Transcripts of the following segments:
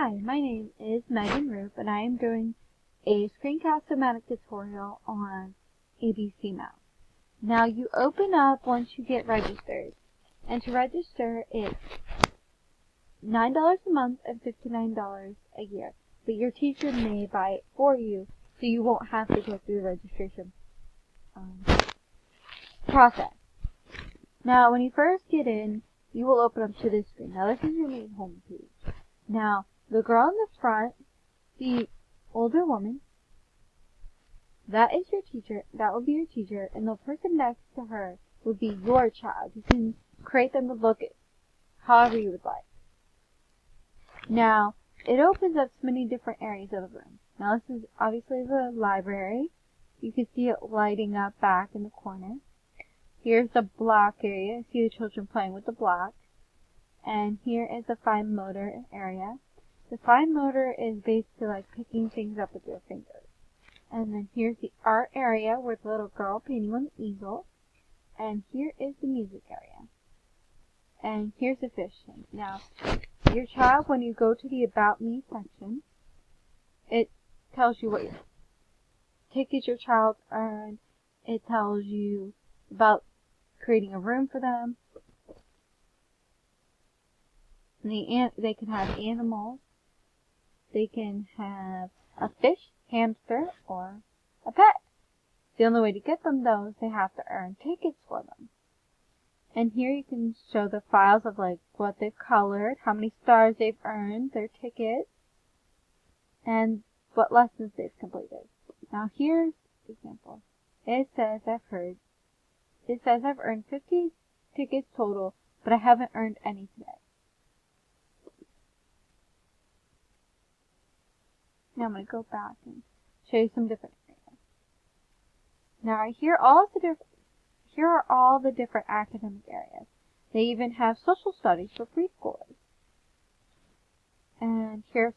Hi, my name is Megan Roop, and I am doing a screencast-o-matic tutorial on ABC Mouse. Now you open up once you get registered, and to register it's $9 a month and $59 a year, but your teacher may buy it for you, so you won't have to go through the registration process. Now when you first get in, you will open up to this screen. Now this is your main home page. Now, the girl in the front, the older woman, that is your teacher, that will be your teacher, and the person next to her would be your child. You can create them to look however you would like. Now, it opens up so many different areas of the room. Now, this is obviously the library. You can see it lighting up back in the corner. Here's the block area. See the children playing with the block. And here is the fine motor area. The fine motor is basically like picking things up with your fingers. And then here's the art area where the little girl painting on the easel. And here is the music area. And here's the fish tank. Now, your child, when you go to the About Me section, it tells you what tickets your child earned. It tells you about creating a room for them. They can have animals. They can have a fish, hamster, or a pet. The only way to get them, though, is they have to earn tickets for them. And here you can show the files of like what they've colored, how many stars they've earned, their tickets, and what lessons they've completed. Now here's the example. It says I've earned 50 tickets total, but I haven't earned any today. Now I'm going to go back and show you some different areas. Now here are all the different academic areas. They even have social studies for preschoolers. And here's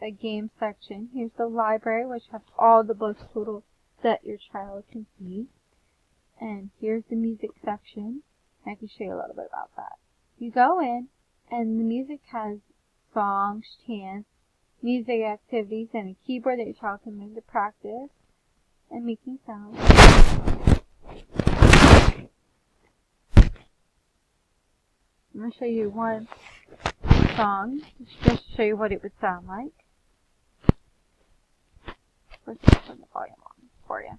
a game section. Here's the library, which has all the books total that your child can see. And here's the music section. I can show you a little bit about that. You go in, and the music has songs, chants, music activities, and a keyboard that your child can use to practice and making sounds. I'm going to show you one song, just to show you what it would sound like. First, I'll turn the volume on for you.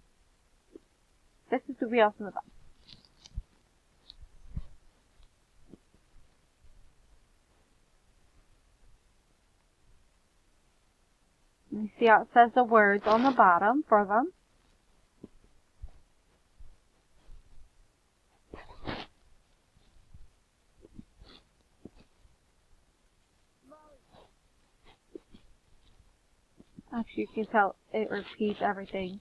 This is the wheels in the bus. You see how it says the words on the bottom for them. Actually, you can tell it repeats everything.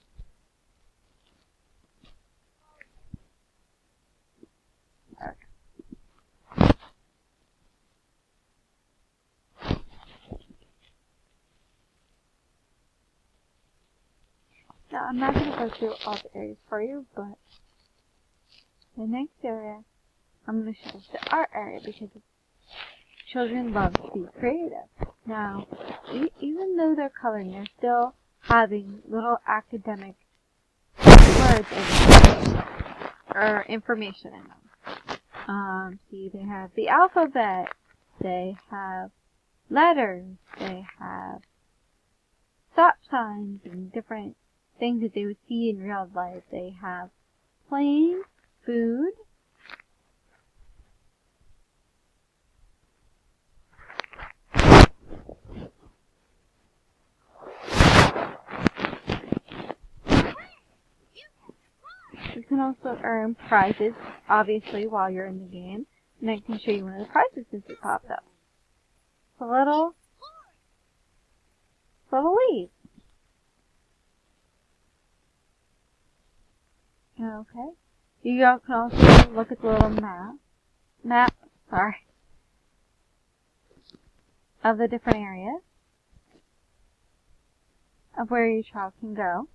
Now, I'm not going to go through all the areas for you, but the next area, I'm going to show the art area because children love to be creative. Now, even though they're coloring, they're still having little academic words or information in them. See, they have the alphabet, they have letters, they have stop signs and different things that they would see in real life. They have planes, food, you can also earn prizes, obviously, while you're in the game. And I can show you one of the prizes since it popped up. It's a little leaf. Okay. You can also look at the little map, of the different areas of where your child can go.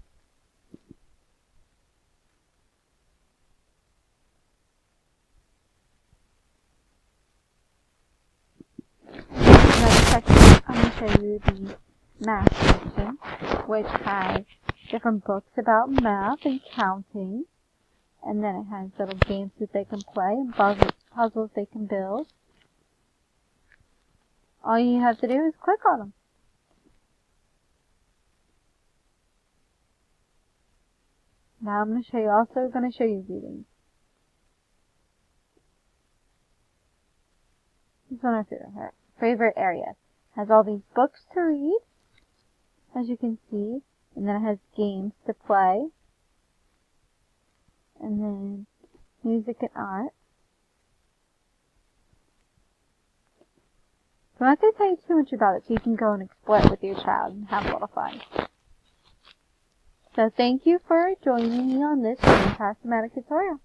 Another section I'm going to show you the math section, which has different books about math and counting. And then it has little games that they can play and puzzles they can build. All you have to do is click on them. Now I'm going to show you reading. This is one of my favorite areas. It has all these books to read, as you can see, and then it has games to play, and then music and art. So I'm not going to tell you too much about it, so you can go and explore it with your child and have a lot of fun. So thank you for joining me on this Fantastic tutorial.